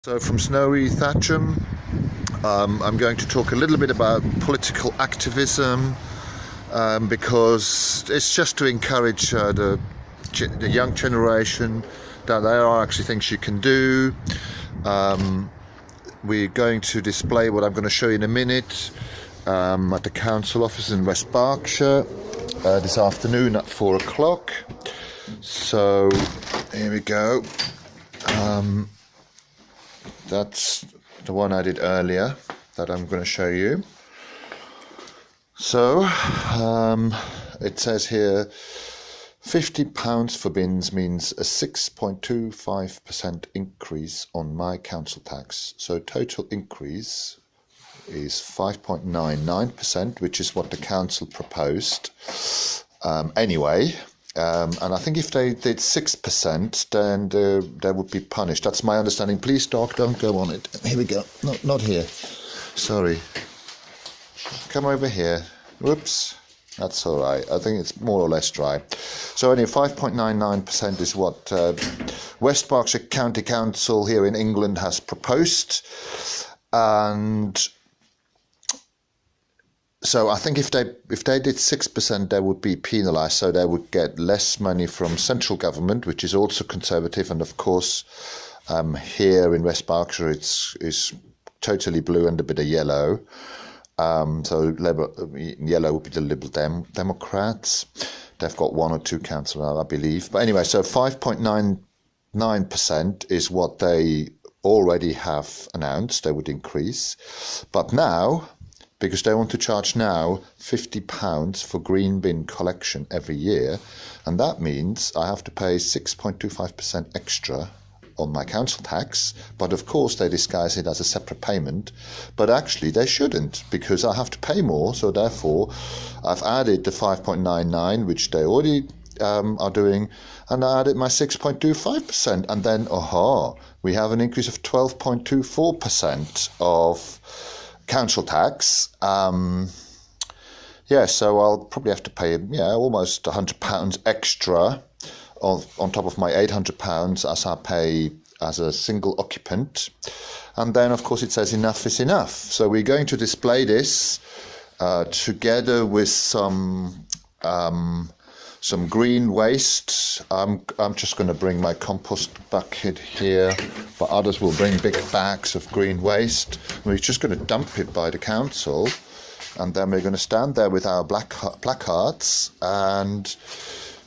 So from snowy Thatcham, I'm going to talk a little bit about political activism because it's just to encourage the young generation that there are actually things you can do. We're going to display what I'm going to show you in a minute at the council office in West Berkshire this afternoon at 4 o'clock. So here we go. That's the one I did earlier that I'm going to show you. So it says here £50 for bins means a 6.25% increase on my council tax. So total increase is 5.99%, which is what the council proposed anyway. And I think if they did 6%, then they would be punished. That's my understanding. Please, dog, don't go on it. Here we go. No, not here. Sorry. Come over here. Whoops. That's all right. I think it's more or less dry. So anyway, 5.99% is what West Berkshire County Council here in England has proposed. And so I think if they did 6%, they would be penalised, so they would get less money from central government, which is also conservative, and of course here in West Berkshire it's totally blue and a bit of yellow. So yellow would be the Liberal Democrats. They've got one or two councillors, I believe. But anyway, so 5.99% is what they already have announced they would increase. But now, because they want to charge now £50 for green bin collection every year, and that means I have to pay 6.25% extra on my council tax, but of course they disguise it as a separate payment, but actually they shouldn't, because I have to pay more, so therefore I've added the 5.99, which they already are doing, and I added my 6.25%, and then, we have an increase of 12.24% of council tax. So I'll probably have to pay almost £100 extra on top of my £800 as I pay as a single occupant. And then of course it says enough is enough. So we're going to display this together with some green waste. I'm just going to bring my compost bucket here, but others will bring big bags of green waste. We're just going to dump it by the council, and then we're going to stand there with our placards. And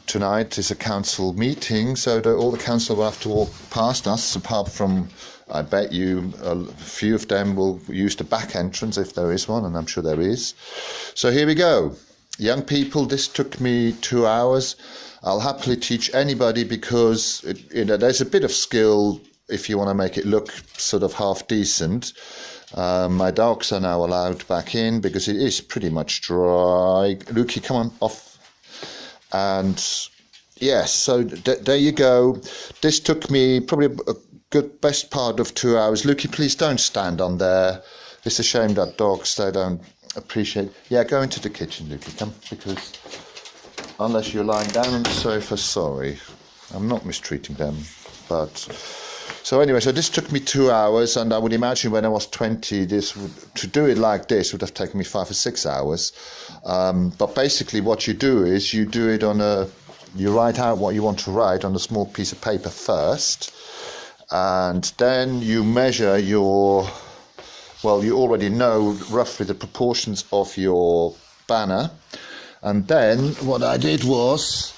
tonight is a council meeting, so that all the council will have to walk past us, apart from, I bet you, a few of them will use the back entrance if there is one, and I'm sure there is. So here we go. Young people, this took me 2 hours. I'll happily teach anybody, because there's a bit of skill if you want to make it look sort of half decent. My dogs are now allowed back in because it is pretty much dry. Lukey, come on, off. And yes, so there you go. This took me probably a good best part of 2 hours. Lukey, please don't stand on there. It's a shame that dogs, they don't appreciate. Yeah, go into the kitchen, Lukey, come, because unless you're lying down on the sofa, sorry, I'm not mistreating them. But so anyway, so this took me 2 hours, and I would imagine when I was 20, to do it like this would have taken me 5 or 6 hours. But basically, what you do is you do it you write out what you want to write on a small piece of paper first, and then you measure you already know roughly the proportions of your banner. And then what I did was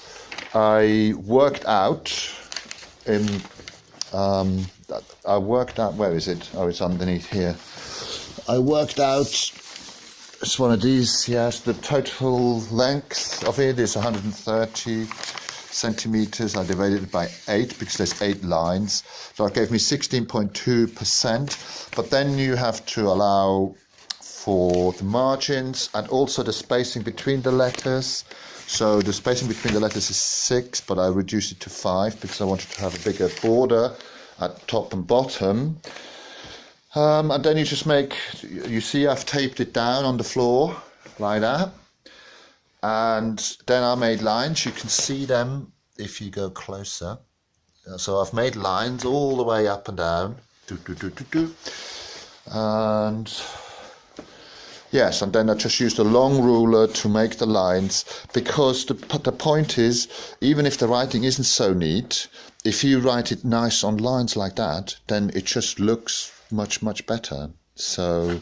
I worked out where is it? Oh, it's underneath here. I worked out, it's one of these, yes, the total length of it is 130 centimeters. I divided it by 8 because there's 8 lines. So it gave me 16.2%. But then you have to allow for the margins and also the spacing between the letters. So the spacing between the letters is 6, but I reduced it to 5 because I wanted to have a bigger border at top and bottom. And then you just you see I've taped it down on the floor like that. And then I made lines. You can see them if you go closer. So I've made lines all the way up and down. And yes, and then I just used a long ruler to make the lines, because the point is, even if the writing isn't so neat, if you write it nice on lines like that, then it just looks much, much better. So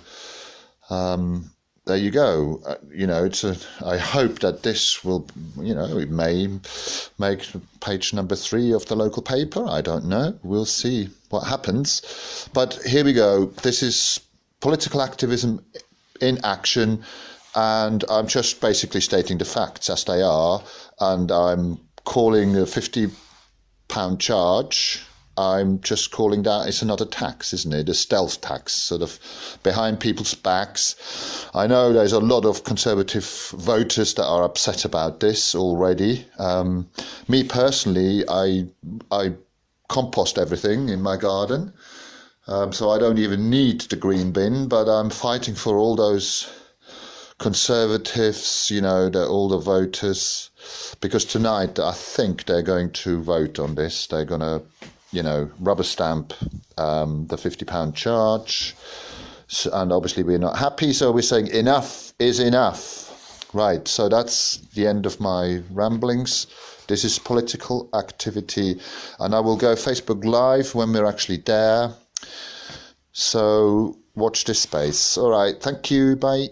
there you go. I hope that this will, it may make page number 3 of the local paper. I don't know. We'll see what happens. But here we go. This is political activism in action, and I'm just basically stating the facts as they are, and I'm calling a £50 charge. I'm just calling that it's another tax, isn't it? A stealth tax, sort of behind people's backs. I know there's a lot of Conservative voters that are upset about this already. Me personally, I compost everything in my garden, so I don't even need the green bin, but I'm fighting for all those Conservatives, all the voters, because tonight I think they're going to vote on this. They're going to rubber stamp the £50 charge, and obviously we're not happy, so we're saying enough is enough. Right, so that's the end of my ramblings. This is political activity, and I will go Facebook Live when we're actually there, so watch this space. All right, thank you, bye.